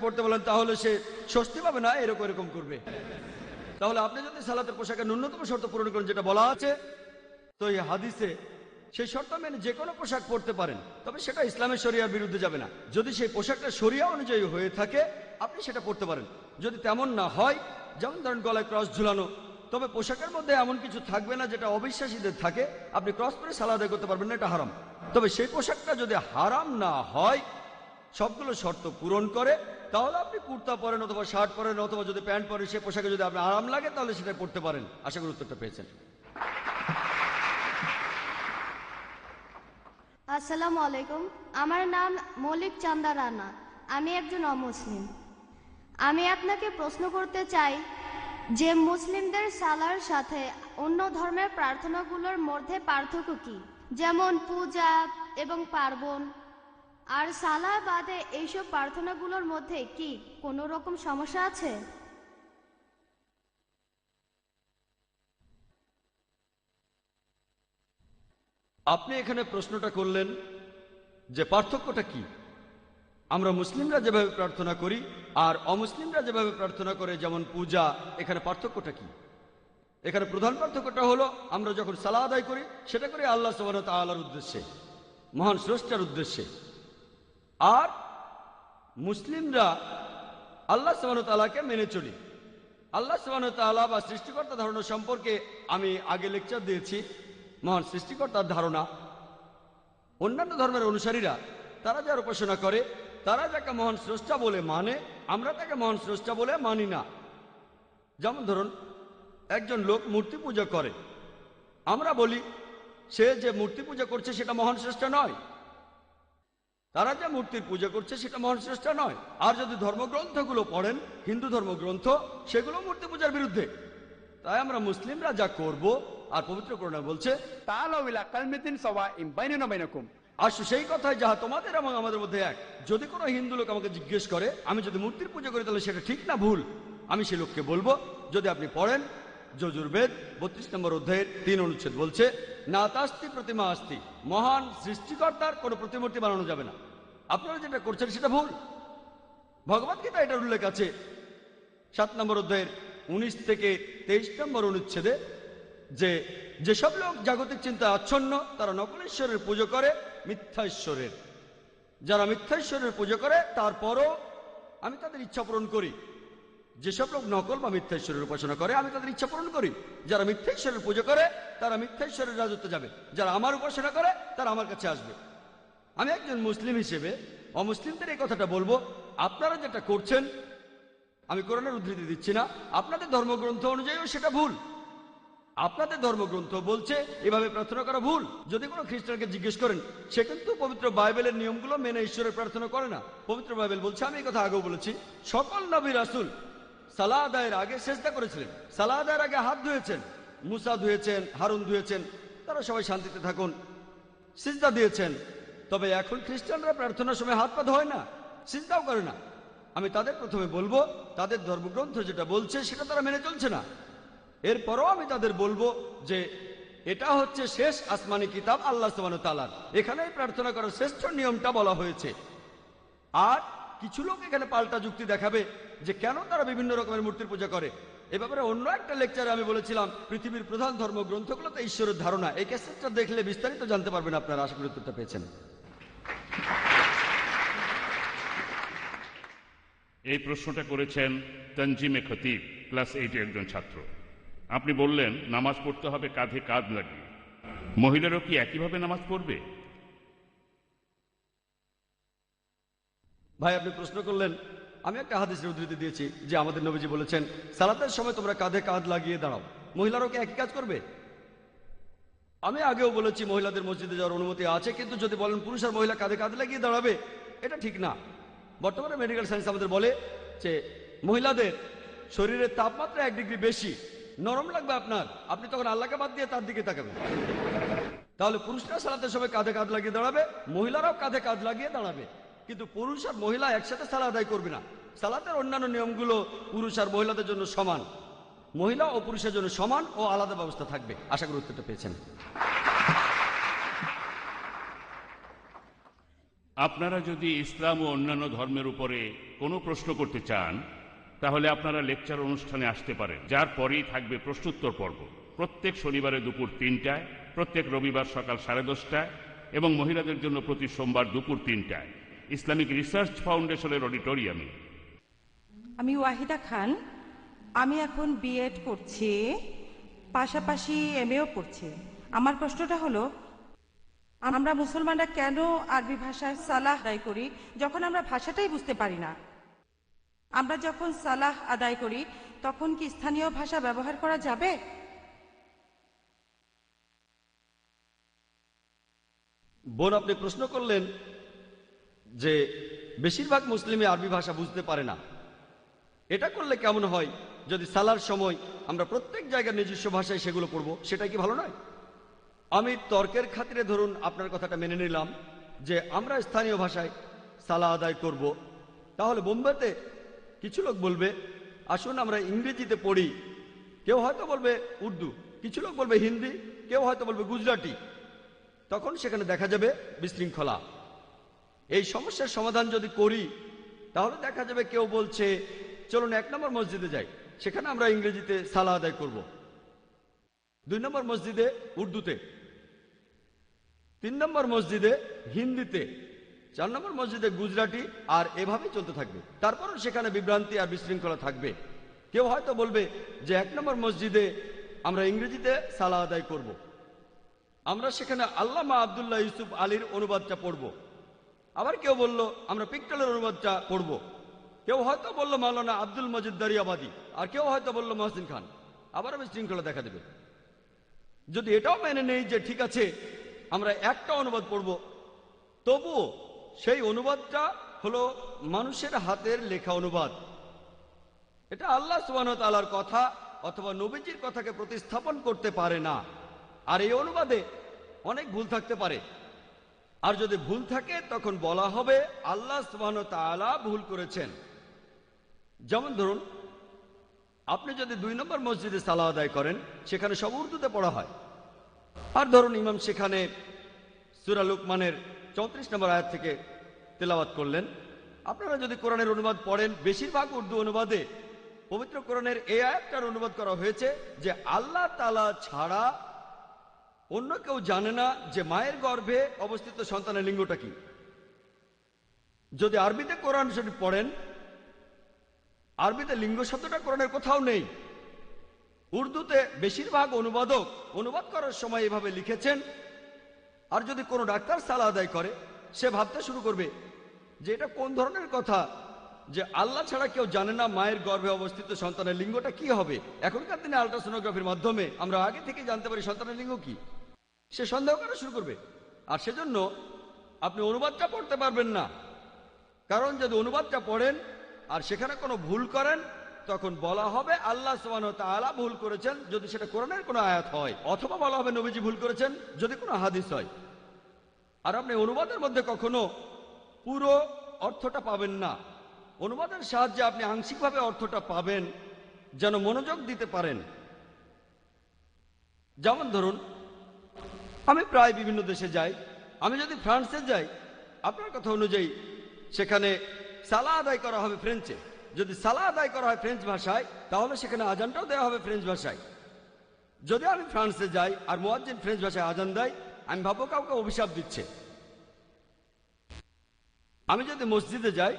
পড়তে বলেন তাহলে সে স্বস্তি পাবে না, এরকম এরকম করবে। তাহলে আপনি যদি সালাতের পোশাকের ন্যূনতম শর্ত পূরণ করেন যেটা বলা আছে, তো এই হাদিসে সেই শর্ত মেনে যে কোনো পোশাক পরতে পারেন, তবে সেটা ইসলামের শরিয়ার বিরুদ্ধে যাবে না। যদি সেই পোশাকটা শরিয়া অনুযায়ী হয়ে থাকে আপনি সেটা পরতে পারেন। যদি তেমন না হয়, যেমন ধরেন গলায় ক্রস ঝুলানো, তবে পোশাকের মধ্যে এমন কিছু থাকবে না যেটা অবিশ্বাসীদের থাকে, আপনি ক্রস পরে সালাত আদায় করতে পারবেন না, এটা হারাম। তবে সেই পোশাকটা যদি হারাম না হয়, সবগুলো শর্ত পূরণ করে, তাহলে আপনি কুর্তা পরেন অথবা শার্ট পরেন অথবা যদি প্যান্ট পরেন, সে পোশাকে যদি আপনার আরাম লাগে তাহলে সেটা পরতে পারেন। আশা করি উত্তরটা পেয়েছেন। আসসালামু আলাইকুম। আমার নাম মল্লিক চান্দা রানা। আমি একজন অমুসলিম। আমি আপনাকে প্রশ্ন করতে চাই যে মুসলিমদের সালার সাথে অন্য ধর্মের প্রার্থনাগুলোর মধ্যে পার্থক্য কি, যেমন পূজা এবং পার্বণ, আর সালা বাদে এইসব প্রার্থনাগুলোর মধ্যে কি কোনো রকম সমস্যা আছে? আপনি এখানে প্রশ্নটা করলেন যে পার্থক্যটা কি। আমরা মুসলিমরা যেভাবে প্রার্থনা করি আর অমুসলিমরা যেভাবে প্রার্থনা করে, যেমন পূজা, এখানে পার্থক্যটা কি? এখানে প্রধান পার্থক্যটা হলো আমরা যখন সালাত আদায় করি সেটা করি আল্লাহ সুবহানাহু ওয়া তাআলার উদ্দেশ্যে, মহান স্রষ্টার উদ্দেশ্যে। আর মুসলিমরা আল্লাহ সুবহানাহু ওয়া তাআলাকে মেনে চলি। আল্লাহ সুবহানাহু ওয়া তাআলা বা সৃষ্টিকর্তা ধারণা সম্পর্কে আমি আগে লেকচার দিয়েছি। মহান সৃষ্টিকর্তার ধারণা, অন্যান্য ধর্মের অনুসারীরা তারা যার উপাসনা করে, তারা যাকে মহান স্রষ্টা বলে মানে, আমরা তাকে মহান স্রষ্টা বলে মানি না। যেমন ধরুন, একজন লোক মূর্তি পূজা করে, আমরা বলি সে যে মূর্তি পূজা করছে সেটা মহান স্রষ্টা নয়, তারা যে মূর্তির পূজা করছে সেটা মহান স্রষ্টা নয়। আর যদি ধর্মগ্রন্থগুলো পড়েন, হিন্দু ধর্মগ্রন্থ, সেগুলো মূর্তি পূজার বিরুদ্ধে। তাই আমরা মুসলিমরা যা করব, আর পবিত্র কোরআন বলছে আসো সেই কথায় যাহা তোমাদের এবং আমাদের মধ্যে এক। যদি কোনো হিন্দু লোক আমাকে জিজ্ঞেস করে আমি যদি মূর্তির পূজা করি তাহলে সেটা ঠিক না ভুল, আমি সেই লোককে বলবো, যদি আপনি পড়েন যজুর্বেদ 32 নম্বর অধ্যায়ের 3 অনুচ্ছেদ বলছে, না তাস্তি প্রতিমা আস্তি, মহান সৃষ্টিকর্তার কোনো প্রতিমূর্তি বানানো যাবে না। আপনারা যেটা করছেন সেটা ভুল। ভগবদ্গীতা এটার উল্লেখ আছে 7 নম্বর অধ্যায়ের 19 থেকে 23 নম্বর অনুচ্ছেদে, যে যেসব লোক জাগতিক চিন্তা আচ্ছন্ন তারা নকল ঈশ্বরের পুজো করে, মিথ্যা ঈশ্বরের। যারা মিথ্যা ঈশ্বরের পুজো করে তারপরও আমি তাদের ইচ্ছা পূরণ করি। যেসব লোক নকল বা মিথ্যা ঈশ্বরের উপাসনা করে আমি তাদের ইচ্ছা পূরণ করি। যারা মিথ্যা ঈশ্বরের পুজো করে তারা মিথ্যা ঈশ্বরের রাজত্বে যাবে, যারা আমার উপাসনা করে তারা আমার কাছে আসবে। আমি একজন মুসলিম হিসেবে অমুসলিমদের এই কথাটা বলবো, আপনারা যেটা করছেন, আমি কোরআনের উদ্ধৃতি দিচ্ছি না, আপনাদের ধর্মগ্রন্থ অনুযায়ীও সেটা ভুল। আপনাদের ধর্মগ্রন্থ বলছে এভাবে প্রার্থনা করা ভুল। যদি কোনো খ্রিস্টানকে জিজ্ঞেস করেন, সে কিন্তু পবিত্র বাইবেলের নিয়মগুলো মেনে ঈশ্বরের প্রার্থনা করে না। পবিত্র বাইবেল বলছে, আমি এই কথা আগেও বলেছি, সকল নবী রাসূল সালাহ আদায়ের আগে সেজদা করেছিলেন, সালাহ আদায়ের আগে হাত ধুয়েছেন, মুসা ধুয়েছেন, হারুন ধুয়েছেন, তারা সবাই শান্তিতে থাকুন, সিজদা দিয়েছেন। তবে এখন খ্রিস্টানরা প্রার্থনার সময় হাত পা ধোয় না, সিজদাও করে না। আমি তাদের প্রথমে বলবো তাদের ধর্মগ্রন্থ যেটা বলছে সেটা তারা মেনে চলছে না। এরপরও আমি তাদের বলবো যে এটা হচ্ছে শেষ আসমানি কিতাব আল্লাহ সুবহানাহু ওয়া তাআলার, এখানেই প্রার্থনা করার শ্রেষ্ঠ নিয়মটা বলা হয়েছে। আর কিছু লোক এখানে পাল্টা যুক্তি দেখাবে যে কেন তারা বিভিন্ন রকমের মূর্তির পূজা করে। এ ব্যাপারে অন্য একটা লেকচারে আমি বলেছিলাম পৃথিবীর প্রধান ধর্মগ্রন্থগুলোতে ঈশ্বরের ধারণা। এই ক্যাসেটটা দেখলে বিস্তারিত জানতে পারবেন আপনারা। আশা করি উত্তরটা পেয়েছেন। এই প্রশ্নটা করেছেন তনজিমে খতিব, ক্লাস 8 একজন ছাত্র। আপনি বললেন নামাজ পড়তে হবে কাঁধে কাঁধ লাগিয়ে, মহিলারাও কি একইভাবে নামাজ পড়বে? ভাই আপনি প্রশ্ন করলেন, আমি একটা হাদিসের উদ্ধৃতি দিয়েছি যে আমাদের নবীজি বলেছেন সালাতের সময় তোমরা কাঁধে কাঁধ লাগিয়ে দাঁড়াও। মহিলারাও কি একই কাজ করবে? আমি আগেও বলেছি মহিলাদের মসজিদে যাওয়ার অনুমতি আছে, কিন্তু যদি বলেন পুরুষ আর মহিলা কাঁধে কাঁধ লাগিয়ে দাঁড়াবে, এটা ঠিক না। বর্তমানে মেডিকেল সায়েন্স আমাদের বলে যে মহিলাদের শরীরের তাপমাত্রা 1 ডিগ্রি বেশি, নরম লাগবে আপনার, আপনি তখন আল্লাহকে বাদ দিয়ে তার দিকে তাকাবেন। তাহলে পুরুষরা সালাতের সময় কাঁধে কাঁধ লাগিয়ে দাঁড়াবে, মহিলারাও কাঁধে কাঁধ লাগিয়ে দাঁড়াবে, কিন্তু পুরুষ আর মহিলা একসাথে সালাত আদায় করবে না। সালাতের অন্যান্য নিয়মগুলো পুরুষ আর মহিলাদের জন্য সমান, মহিলা ও পুরুষের জন্য সমান ও আলাদা ব্যবস্থা থাকবে। আশা করি উত্তরটা পেয়েছেন। আপনারা যদি ইসলাম ও অন্যান্য ধর্মের উপরে কোনো প্রশ্ন করতে চান তাহলে আপনারা লেকচার অনুষ্ঠানে আসতে পারেন, যার পরেই থাকবে প্রশ্নোত্তর পর্ব। প্রত্যেক শনিবারে দুপুর 3টায়, প্রত্যেক রবিবার সকাল 10:30টায় এবং মহিলাদের জন্য প্রতি সোমবার দুপুর 3টায় ইসলামিক রিসার্চ ফাউন্ডেশনের অডিটোরিয়ামে। আমি ওয়াহিদা খান। আমি এখন বিএড করছি, পাশাপাশি এমএও পড়ছি। আমার প্রশ্নটা হলো, আমরা মুসলমানরা কেন আরবি ভাষায় সালাহ আদায় করি যখন আমরা ভাষাটাই বুঝতে পারি না? আমরা যখন সালাহ আদায় করি তখন কি স্থানীয় ভাষা ব্যবহার করা যাবে? বোন, আপনি প্রশ্ন করলেন যে বেশিরভাগ মুসলিমই আরবি ভাষা বুঝতে পারে না। এটা করলে কেমন হয় যদি সালার সময় আমরা প্রত্যেক জায়গার নিজস্ব ভাষায় সেগুলো পড়বো? সেটা কি ভালো নয়? আমি তর্কের খাতিরে ধরুন আপনার কথাটা মেনে নিলাম যে আমরা স্থানীয় ভাষায় সালা আদায় করব। তাহলে বোম্বেতে কিছু লোক বলবে আসুন আমরা ইংরেজিতে পড়ি, কেউ হয়তো বলবে উর্দু, কিছু লোক বলবে হিন্দি, কেউ হয়তো বলবে গুজরাটি। তখন সেখানে দেখা যাবে বিশৃঙ্খলা। এই সমস্যার সমাধান যদি করি তাহলে দেখা যাবে কেউ বলছে চলুন 1 নম্বর মসজিদে যাই, সেখানে আমরা ইংরেজিতে সালা আদায় করব, 2 নম্বর মসজিদে উর্দুতে, 3 নম্বর মসজিদে হিন্দিতে, 4 নম্বর মসজিদে গুজরাটি, আর এভাবেই চলতে থাকবে। তারপরও সেখানে বিভ্রান্তি আর বিশৃঙ্খলা থাকবে। কেউ হয়তো বলবে যে 1 নম্বর মসজিদে আমরা ইংরেজিতে সালা আদায় করব, আমরা সেখানে আল্লামা আব্দুল্লাহ ইউসুফ আলীর অনুবাদটা পড়ব। আবার কেউ বলল আমরা পিকটালের অনুবাদটা পড়ব। কেউ হয়তো বলল মাওলানা আব্দুল মজিদ দারিয়াবাদী, আর কেউ হয়তো বলল মহসিন খান। আবারও বিশৃঙ্খলা দেখা দেবে। যদি এটাও মেনে নেই যে ঠিক আছে আমরা একটা অনুবাদ পড়ব, তবুও সেই অনুবাদটা হলো মানুষের হাতের লেখা অনুবাদ। এটা আল্লাহ সুবহানাহু ওয়া তাআলার কথা অথবা নবীজির কথাকে প্রতিস্থাপন করতে পারে না। আর এই অনুবাদে অনেক ভুল থাকতে পারে, আর যদি ভুল থাকে তখন বলা হবে আল্লাহ সুবহানাহু ওয়া তাআলা ভুল করেছেন। যেমন ধরুন আপনি যদি 2 নম্বর মসজিদে সালা আদায় করেন, সেখানে সব উর্দুতে পড়া হয়, আর ধরুন ইমাম সেখানে সূরা লুকমানের 34 নম্বর আয়াত থেকে তেলাওয়াত করলেন। আপনারা যদি কোরআনের অনুবাদ পড়েন, বেশিরভাগ উর্দু অনুবাদে পবিত্র কোরআনের এই আয়াতটার অনুবাদ করা হয়েছে যে আল্লাহ তাআলা ছাড়া অন্য কেউ জানে না যে মায়ের গর্ভে অবস্থিত সন্তানের লিঙ্গটা কি। যদি আরবিতে কোরআন শরীফ পড়েন, আরবিতে লিঙ্গ শব্দটা কোরআনের কোথাও নেই। উর্দুতে বেশিরভাগ অনুবাদক অনুবাদ করার সময় এভাবে লিখেছেন। আর যদি কোনো ডাক্তার সালা আদায় করে, সে ভাবতে শুরু করবে যে এটা কোন ধরনের কথা যে আল্লাহ ছাড়া কেউ জানে না মায়ের গর্ভে অবস্থিত সন্তানের লিঙ্গটা কি হবে। এখনকার দিনে আল্ট্রাসোনোগ্রাফির মাধ্যমে আমরা আগে থেকে জানতে পারি সন্তানের লিঙ্গ কি। সে সন্দেহ করা শুরু করবে, আর সেজন্য আপনি অনুবাদটা পড়তে পারবেন না। কারণ যদি অনুবাদটা পড়েন আর সেখানে কোনো ভুল করেন, তখন বলা হবে আল্লাহ সুবহানাহু ওয়া তাআলা ভুল করেছেন যদি সেটা কোরআনের কোনো আয়াত হয়, অথবা বলা হবে নবীজি ভুল করেছেন যদি কোনো হাদিস হয়। আর আপনি অনুবাদের মধ্যে কখনো পুরো অর্থটা পাবেন না। অনুবাদের সাহায্যে আপনি আংশিকভাবে অর্থটা পাবেন, যেন মনোযোগ দিতে পারেন। যেমন ধরুন আমি প্রায় বিভিন্ন দেশে যাই। আমি যদি ফ্রান্সে যাই, আপনার কথা অনুযায়ী সেখানে সালা আদায় করা হবে ফ্রেঞ্চে। যদি সালা আদায় করা হয় ফ্রেঞ্চ ভাষায়, তাহলে সেখানে আজানটাও দেওয়া হবে ফ্রেঞ্চ ভাষায়। যদি আমি ফ্রান্সে যাই আর মুয়াজ্জিন ফ্রেঞ্চ ভাষায় আজান দেয়, আমি ভাববো কাউকে অভিশাপ দিচ্ছে। আমি যদি মসজিদে যাই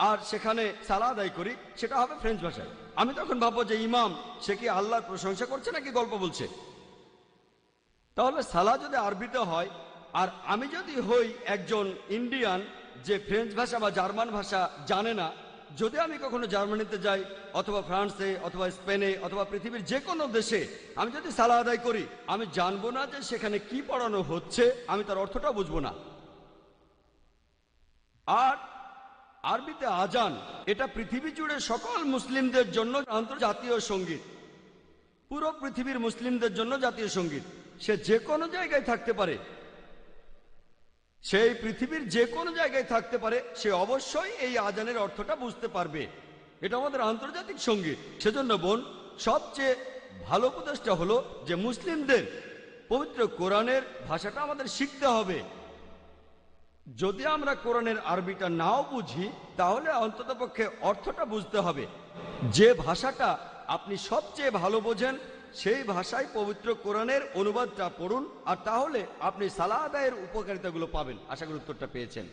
আর সেখানে সালা আদায় করি, সেটা হবে ফ্রেঞ্চ ভাষায়। আমি তখন ভাববো যে ইমাম সে কি আল্লাহর প্রশংসা করছে নাকি গল্প বলছে। তাহলে সালা যদি আরবিতে হয়, আর আমি যদি হই একজন ইন্ডিয়ান যে ফ্রেঞ্চ ভাষা বা জার্মান ভাষা জানে না, যদি আমি কখনো জার্মানিতে যাই অথবা ফ্রান্সে অথবা স্পেনে অথবা পৃথিবীর যে কোনো দেশে আমি যদি সালা আদায় করি, আমি জানবো না যে সেখানে কি পড়ানো হচ্ছে, আমি তার অর্থটাও বুঝবো না। আর আরবিতে আজান, এটা পৃথিবী জুড়ে সকল মুসলিমদের জন্য আন্তর্জাতীয় সঙ্গীত। পুরো পৃথিবীর মুসলিমদের জন্য জাতীয় সঙ্গীত। সে যে কোনো জায়গায় থাকতে পারে, সেই পৃথিবীর যে কোনো জায়গায় থাকতে পারে, সে অবশ্যই এই আজানের অর্থটা বুঝতে পারবে। এটা আমাদের আন্তর্জাতিক সঙ্গীত। সেজন্য বোন, সবচেয়ে ভালো উপদেশটা হলো যে মুসলিমদের পবিত্র কোরআনের ভাষাটা আমাদের শিখতে হবে। যদি আমরা কোরআনের আরবিটা নাও বুঝি তাহলে অন্ততপক্ষে অর্থটা বুঝতে হবে। যে ভাষাটা আপনি সবচেয়ে ভালো বোঝেন সেই ভাষায় পবিত্র কোরআনের অনুবাদটা পড়ুন, আর তাহলে আপনি সালাহ আদায়ের উপকারিতাগুলো পাবেন। আশা করি উত্তরটা পেয়েছেন।